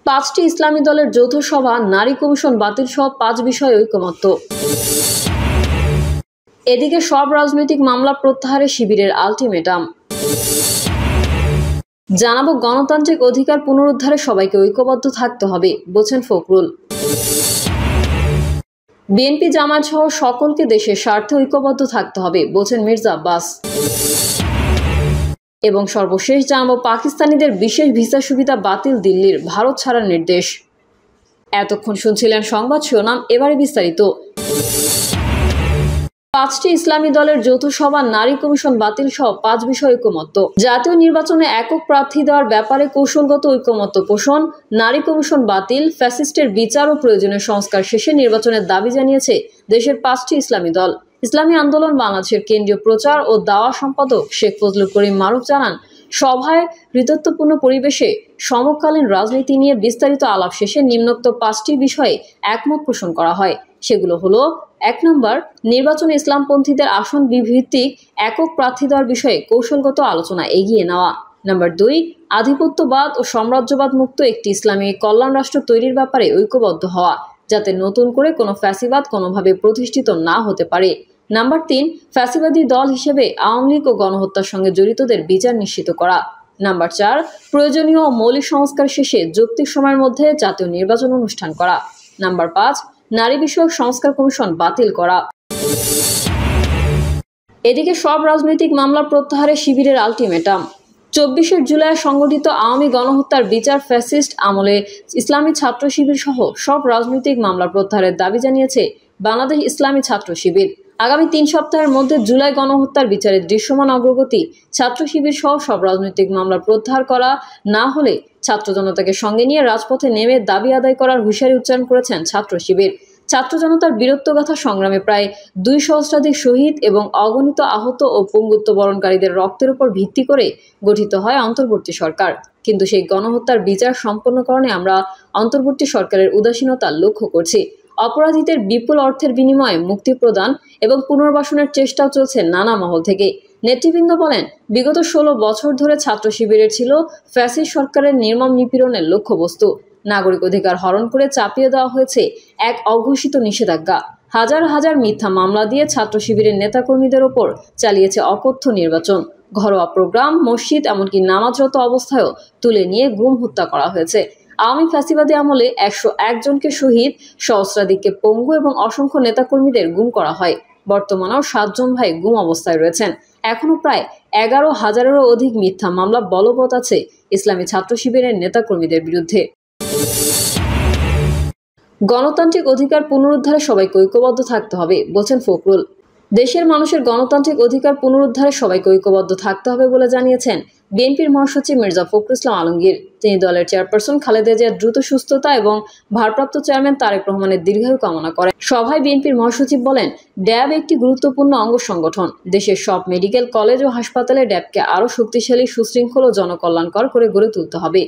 পাঁচটি ইসলামী দলের যৌথ সভা, নারী কমিশন বাতিল সহ 5 বিষয়ে ঐকমত্য। এদিকে সব রাজনৈতিক মামলা প্রত্যাহারে শিবিরের আলটিমেটাম। জানাবো গণতান্ত্রিক অধিকার পুনরুদ্ধারে সবাইকে ঐক্যবদ্ধ থাকতে হবে বলছেন ফখরুল। বিএনপি জামায়াত সহ সকলকে দেশের স্বার্থে ঐক্যবদ্ধ থাকতে হবে বলছেন মির্জা আব্বাস। এবং সর্বশেষ জানাবো পাকিস্তানিদের বিশেষ ভিসা সুবিধা বাতিল দিল্লির, ভারত ছাড়ার নির্দেশ। এতক্ষণ শুনছিলেন সংবাদ শিরোনাম, এবারে বিস্তারিত। পাঁচটি ইসলামী দলের যৌথ সভা, নারী কমিশন বাতিল সহ 5 বিষয়ে ঐকমত্য। জাতীয় নির্বাচনে একক প্রার্থী দেওয়ার ব্যাপারে কৌশলগত ঐকমত্য পোষণ, নারী কমিশন বাতিল, ফ্যাসিস্টের বিচার ও প্রয়োজনীয় সংস্কার শেষে নির্বাচনের দাবি জানিয়েছে দেশের 5টি ইসলামী দল। ইসলামী আন্দোলন বাংলাদেশের কেন্দ্রীয় প্রচার ও দাওয়া সম্পাদক শেখ ফজলুল করিম মারুফ জানান, সভায় হৃদয়ত্বপূর্ণ পরিবেশে সমকালীন রাজনীতি নিয়ে বিস্তারিত আলাপ শেষে নিম্নোক্ত 5টি বিষয়ে একমত পোষণ করা হয়। সেগুলো হলো: 1 নম্বর, নির্বাচনে ইসলামপন্থীদের আসন ভিত্তিক একক প্রার্থী দেওয়ার বিষয়ে কৌশলগত আলোচনা এগিয়ে নেওয়া। নাম্বার 2, আধিপত্যবাদ ও সাম্রাজ্যবাদ মুক্ত একটি ইসলামী কল্যাণ রাষ্ট্র তৈরির ব্যাপারে ঐক্যবদ্ধ হওয়া, যাতে নতুন করে কোনো ফ্যাসিবাদ কোনোভাবে প্রতিষ্ঠিত না হতে পারে। নাম্বার 3, ফ্যাসিবাদী দল হিসেবে আওয়ামী লীগ ও গণহত্যার সঙ্গে জড়িতদের বিচার নিশ্চিত করা। নাম্বার 4, প্রয়োজনীয় মৌলিক সংস্কার শেষে যৌক্তিক সময়ের মধ্যে জাতীয় নির্বাচন অনুষ্ঠান করা। নাম্বার 5, নারী বিষয়ক সংস্কার কমিশন বাতিল করা। এদিকে সব রাজনৈতিক মামলা প্রত্যাহারে শিবিরের আলটিমেটাম। 24 জুলাই সংগঠিত আওয়ামী গণহত্যার বিচার, ফ্যাসিস্ট আমলে ইসলামী ছাত্র শিবির সহ সব রাজনৈতিক মামলা প্রত্যাহারের দাবি জানিয়েছে বাংলাদেশ ইসলামী ছাত্র শিবির। আগামী 3 সপ্তাহের মধ্যে জুলাই গণহত্যার বিচারের দৃশ্যমান অগ্রগতি, ছাত্র শিবির সহ সব রাজনৈতিক মামলা প্রত্যাহার করা না হলে ছাত্র জনতাকে সঙ্গে নিয়ে রাজপথে নেমে দাবি আদায় করার হুঁশিয়ারি উচ্চারণ করেছেন ছাত্র শিবির। ছাত্র জনতার বীরত্বগাথা সংগ্রামে প্রায় 2 সহস্রাধিক শহীদ এবং অগণিত আহত ও পঙ্গুত্ব বরণকারীদের রক্তের উপর ভিত্তি করে গঠিত হয় অন্তর্বর্তী সরকার। কিন্তু সেই গণহত্যার বিচার সম্পন্নকরণে আমরা অন্তর্বর্তী সরকারের উদাসীনতা লক্ষ্য করছি। অপরাধীদের বিপুল অর্থের বিনিময়ে মুক্তি প্রদান এবং পুনর্বাসনের চেষ্টাও চলছে নানা মহল থেকে। নেতৃবৃন্দ বলেন, বিগত 16 বছর ধরে ছাত্র শিবিরের ছিল ফ্যাসিস্ট সরকারের নির্মম নিপীড়নের লক্ষ্যবস্তু। নাগরিক অধিকার হরণ করে চাপিয়ে দেওয়া হয়েছে এক অঘোষিত নিষেধাজ্ঞা। হাজার হাজার মিথ্যা মামলা দিয়ে ছাত্র শিবিরের নেতাকর্মীদের ওপর চালিয়েছে অকথ্য নির্বাচন। ঘরোয়া প্রোগ্রাম, মসজিদ, এমনকি নামাজরত অবস্থায়ও তুলে নিয়ে গুম হত্যা করা হয়েছে। আওয়ামী ফ্যাসিবাদী আমলে 101 জনকে শহীদ, সহস্রাধিককে পঙ্গু এবং অসংখ্য নেতাকর্মীদের গুম করা হয়। বর্তমানেও 7 জন ভাই গুম অবস্থায় রয়েছেন। এখনো প্রায় 11,000-এরও অধিক মিথ্যা মামলা বলবৎ আছে ইসলামী ছাত্র শিবিরের নেতাকর্মীদের বিরুদ্ধে। গণতান্ত্রিক অধিকার পুনরুদ্ধারে সবাইকে ঐক্যবদ্ধ থাকতে হবে বলছেন ফখরুল। দেশের মানুষের গণতান্ত্রিক অধিকার পুনরুদ্ধারে সবাইকে ঐক্যবদ্ধ থাকতে হবে বলে জানিয়েছেন বিএনপির মহাসচিব মির্জা ফখরুল ইসলাম আলমগীর। তিনি দলের চেয়ারপারসন খালেদা জিয়ার দ্রুত সুস্থতা এবং ভারপ্রাপ্ত চেয়ারম্যান তারেক রহমানের দীর্ঘায়ু কামনা করেন। সভায় বিএনপির মহাসচিব বলেন, ড্যাব একটি গুরুত্বপূর্ণ অঙ্গ সংগঠন। দেশের সব মেডিকেল কলেজ ও হাসপাতালে ড্যাবকে আরও শক্তিশালী, সুশৃঙ্খল ও জনকল্যাণকর করে গড়ে তুলতে হবে।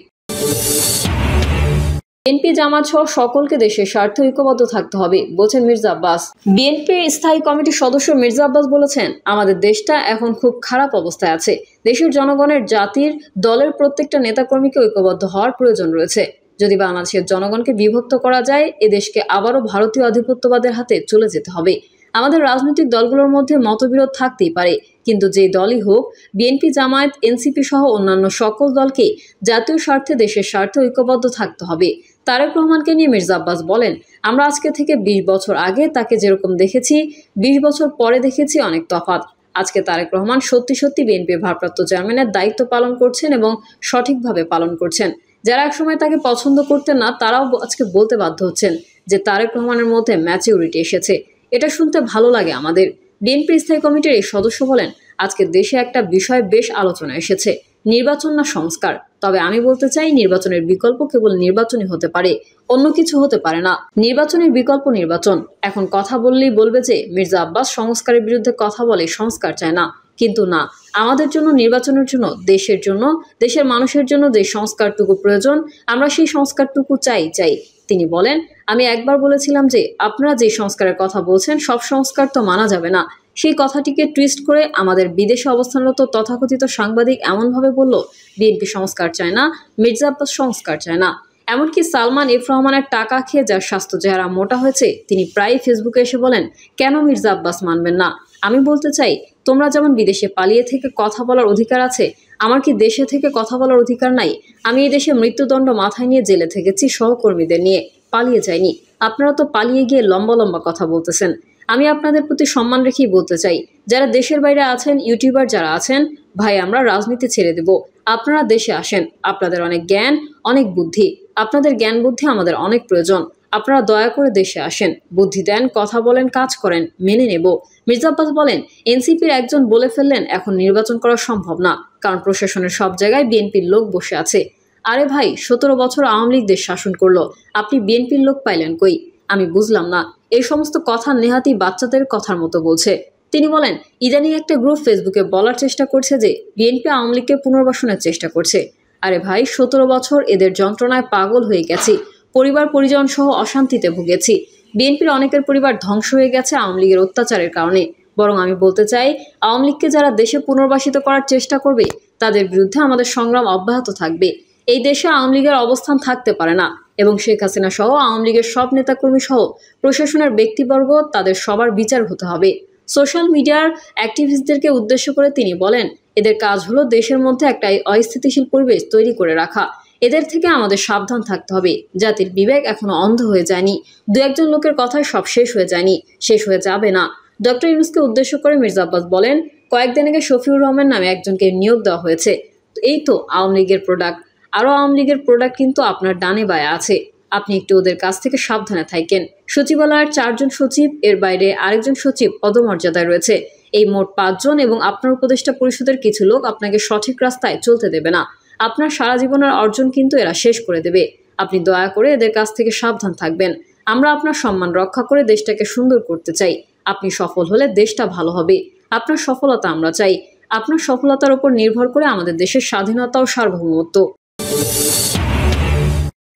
বিএনপি জামায়াত সহ সকলকে দেশের স্বার্থে ঐক্যবদ্ধ থাকতে হবে বলছেন মির্জা আব্বাস। বিএনপির স্থায়ী কমিটির সদস্য মির্জা আব্বাস বলেছেন, আমাদের দেশটা এখন খুব খারাপ অবস্থায় আছে। দেশের জনগণের, জাতির, দলের প্রত্যেকটা নেতাকর্মীকে ঐক্যবদ্ধ হওয়ার প্রয়োজন রয়েছে। যদি বাংলাদেশের জনগণকে বিভক্ত করা যায়, এ দেশকে আবারও ভারতীয় আধিপত্যবাদের হাতে চলে যেতে হবে। আমাদের রাজনৈতিক দলগুলোর মধ্যে মতবিরোধ থাকতেই পারে, কিন্তু যে দলই হোক, বিএনপি, জামায়াত, এনসিপি সহ অন্যান্য সকল দলকে জাতীয় স্বার্থে, দেশের স্বার্থে ঐক্যবদ্ধ থাকতে হবে। তারেক রহমানকে নিয়ে মির্জা আব্বাস বলেন, আমরা আজকে থেকে 20 বছর আগে তাকে যেরকম দেখেছি, 20 বছর পরে দেখেছি অনেক তফাৎ। আজকে তারেক রহমান সত্যি সত্যি বিএনপির ভারপ্রাপ্ত চেয়ারম্যানের দায়িত্ব পালন করছেন এবং সঠিকভাবে পালন করছেন। যারা একসময় তাকে পছন্দ করতেন না, তারাও আজকে বলতে বাধ্য হচ্ছেন যে তারেক রহমানের মধ্যে ম্যাচিউরিটি এসেছে। এটা শুনতে ভালো লাগে আমাদের। বিএনপি স্থায়ী কমিটির এই সদস্য বলেন, আজকে দেশে একটা বিষয় বেশ আলোচনা এসেছে, নির্বাচন না সংস্কার। তবে আমি বলতে চাই, নির্বাচনের বিকল্প কেবল নির্বাচনই হতে পারে, অন্য কিছু হতে পারে না। নির্বাচনের বিকল্প নির্বাচন। এখন কথা বললেই বলবে যে মির্জা আব্বাস সংস্কারের বিরুদ্ধে কথা বলে, সংস্কার চায় না। কিন্তু না, আমাদের জন্য, নির্বাচনের জন্য, দেশের জন্য, দেশের মানুষের জন্য যে সংস্কারটুকু প্রয়োজন, আমরা সেই সংস্কারটুকু চাই। তিনি বলেন, আমি একবার বলেছিলাম যে আপনারা যে সংস্কারের কথা বলছেন, সব সংস্কার তো মানা যাবে না, সেই কথাটিকে টুইস্ট করে আমাদের বিদেশে অবস্থানরত তথাকথিত সাংবাদিক এমনভাবে বলল, বিএনপি সংস্কার চায় না, মির্জা আব্বাস সংস্কার চায় না। এমনকি সালমান এফ রহমানের টাকা খেয়ে যার স্বাস্থ্য চেহারা মোটা হয়েছে, তিনি প্রায়ই ফেসবুকে এসে বলেন, কেন মির্জা আব্বাস মানবেন না? আমি বলতে চাই, তোমরা যেমন বিদেশে পালিয়ে থেকে কথা বলার অধিকার আছে, আমার কি দেশে থেকে কথা বলার অধিকার নাই? আমি এই দেশে মৃত্যুদণ্ড মাথায় নিয়ে জেলে থেকেছি সহকর্মীদের নিয়ে, পালিয়ে যাইনি। আপনারা তো পালিয়ে গিয়ে লম্বা লম্বা কথা বলতেছেন। আমি আপনাদের প্রতি সম্মান রেখেই বলতে চাই, যারা দেশের বাইরে আছেন, ইউটিউবার যারা আছেন, ভাই আমরা রাজনীতি ছেড়ে দেব, আপনারা দেশে আসেন। আপনাদের অনেক জ্ঞান, অনেক বুদ্ধি, আপনাদের জ্ঞান বুদ্ধি আমাদের অনেক প্রয়োজন। আপনারা দয়া করে দেশে আসেন, বুদ্ধি দেন, কথা বলেন, কাজ করেন, মেনে নেব। মির্জা আব্বাস বলেন, এনসিপির একজন বলে ফেললেন এখন নির্বাচন করা সম্ভব না, কারণ প্রশাসনের সব জায়গায় বিএনপির লোক বসে আছে। আরে ভাই, 17 বছর আওয়ামী লীগ দেশ শাসন করলো, আপনি বিএনপির লোক পাইলেন কই? আমি বুঝলাম না। এই সমস্ত কথা নেহাতি বাচ্চাদের কথার মতো বলছে। তিনি বলেন, ইদানিং একটা গ্রুপ ফেসবুকে বলার চেষ্টা করছে যে বিএনপি আওয়ামী লীগকে পুনর্বাসনের চেষ্টা করছে। আরে ভাই, 17 বছর এদের যন্ত্রণায় পাগল হয়ে গেছি, পরিবার পরিজন সহ অশান্তিতে ভুগেছি। বিএনপির অনেকের পরিবার ধ্বংস হয়ে গেছে আওয়ামী লীগের অত্যাচারের কারণে। বরং আমি বলতে চাই, আওয়ামী লীগকে যারা দেশে পুনর্বাসিত করার চেষ্টা করবে, তাদের বিরুদ্ধে আমাদের সংগ্রাম অব্যাহত থাকবে। এই দেশে আওয়ামী লীগের অবস্থান থাকতে পারে না, এবং শেখ হাসিনা সহ আওয়ামী লীগের সব নেতাকর্মী সহ প্রশাসনের ব্যক্তিবর্গ, তাদের সবার বিচার হতে হবে। সোশ্যাল মিডিয়ার অ্যাক্টিভিস্টদেরকে উদ্দেশ্য করে তিনি বলেন, এদের কাজ হলো দেশের মধ্যে একটা অস্থিতিশীল পরিবেশ তৈরি করে রাখা। এদের থেকে আমাদের সাবধান থাকতে হবে। জাতির বিবেক এখনো অন্ধ হয়ে যায়নি। দু একজন লোকের কথায় সব শেষ হয়ে যায়নি, শেষ হয়ে যাবে না। ডক্টর ইউনূসকে উদ্দেশ্য করে মির্জা আব্বাস বলেন, কয়েকদিন আগে শফিউর রহমান নামে একজনকে নিয়োগ দেওয়া হয়েছে। এই তো আওয়ামী লীগের প্রোডাক্ট। আরও আওয়ামী লীগের প্রোডাক্ট কিন্তু আপনার ডানে বায়ে আছে। আপনি একটু ওদের কাছ থেকে সাবধানে থাকেন। সচিবালয়ের 4 জন সচিব, এর বাইরে আরেকজন সচিব পদমর্যাদায় রয়েছে। এই মোট 5 জন, এবং আপনার উপদেষ্টা পরিষদের কিছু লোক আপনাকে সঠিক রাস্তায় চলতে দেবে না। আপনার সারা জীবনের অর্জন কিন্তু এরা শেষ করে দেবে। আপনি দয়া করে এদের কাছ থেকে সাবধান থাকবেন। আমরা আপনার সম্মান রক্ষা করে দেশটাকে সুন্দর করতে চাই। আপনি সফল হলে দেশটা ভালো হবে। আপনার সফলতা আমরা চাই। আপনার সফলতার উপর নির্ভর করে আমাদের দেশের স্বাধীনতা ও সার্বভৌমত্ব।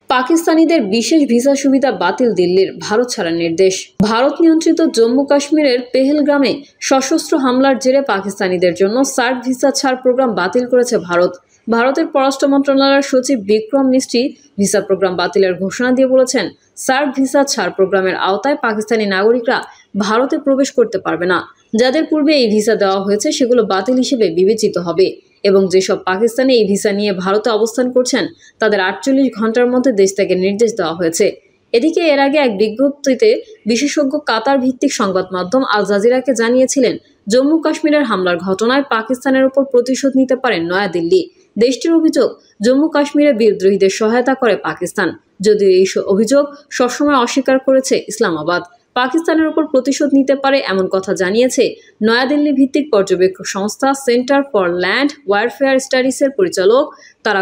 পাকিস্তানিদের বিশেষ ভিসা সুবিধা বাতিল দিল্লির, ভারত ছাড়ার নির্দেশ। ভারত নিয়ন্ত্রিত জম্মু কাশ্মীরের পেহেলগ্রামে সশস্ত্র হামলার জেরে পাকিস্তানিদের জন্য সার্ক ভিসা ছাড় প্রোগ্রাম বাতিল করেছে ভারত। ভারতের পররাষ্ট্র মন্ত্রণালয়ের সচিব বিক্রম মিস্ত্রি ভিসা প্রোগ্রাম বাতিলের ঘোষণা দিয়ে বলেছেন, সার্ক ভিসা ছাড় প্রোগ্রামের আওতায় পাকিস্তানি নাগরিকরা ভারতে প্রবেশ করতে পারবে না। যাদের পূর্বে এই ভিসা দেওয়া হয়েছে সেগুলো বাতিল হিসেবে বিবেচিত হবে, এবং যেসব পাকিস্তানি এই ভিসা নিয়ে ভারতে অবস্থান করছেন তাদের 48 ঘন্টার মধ্যে দেশ ত্যাগের নির্দেশ দেওয়া হয়েছে। এদিকে এর আগে এক বিজ্ঞপ্তিতে বিশেষজ্ঞ কাতার ভিত্তিক সংবাদ মাধ্যম আল জাজিরাকে জানিয়েছিলেন, জম্মু কাশ্মীরের হামলার ঘটনায় পাকিস্তানের উপর প্রতিশোধ নিতে পারেন নয়াদিল্লি। দেশটির অভিযোগ, জম্মু কাশ্মীরে বিদ্রোহীদের সহায়তা করে পাকিস্তান, যদিও এই অভিযোগ সবসময় অস্বীকার করেছে ইসলামাবাদ। পাকিস্তানের উপর প্রতিশোধ নিতে পারে এমন কথা জানিয়েছে নয়াদিল্লি ভিত্তিক পর্যবেক্ষক সংস্থা সেন্টার ফর ল্যান্ড ওয়ারফেয়ার স্টাডিজের পরিচালক। তারা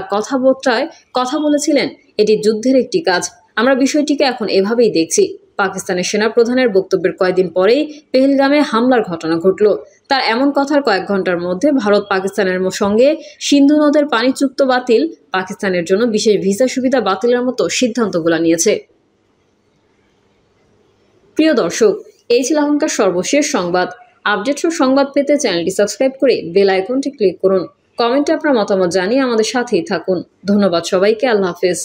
কথা বলেছিলেন, এটি যুদ্ধের একটি কাজ। আমরা বিষয়টিকে এখন এভাবেই দেখছি। পাকিস্তানের সেনাপ্রধানের বক্তব্যের কয়েকদিন পরেই পেহেলগামে হামলার ঘটনা ঘটল। তার এমন কথার কয়েক ঘন্টার মধ্যে ভারত পাকিস্তানের সঙ্গে সিন্ধু নদের পানি চুক্ত বাতিল, পাকিস্তানের জন্য বিশেষ ভিসা সুবিধা বাতিলের মতো সিদ্ধান্তগুলো নিয়েছে। প্রিয় দর্শক, এই ছিল এখনকার সর্বশেষ সংবাদ। আপডেট ও সংবাদ পেতে চ্যানেলটি সাবস্ক্রাইব করে বেল আইকনটি ক্লিক করুন। কমেন্টে আপনার মতামত জানিয়ে আমাদের সাথেই থাকুন। ধন্যবাদ সবাইকে। আল্লাহ হাফেজ।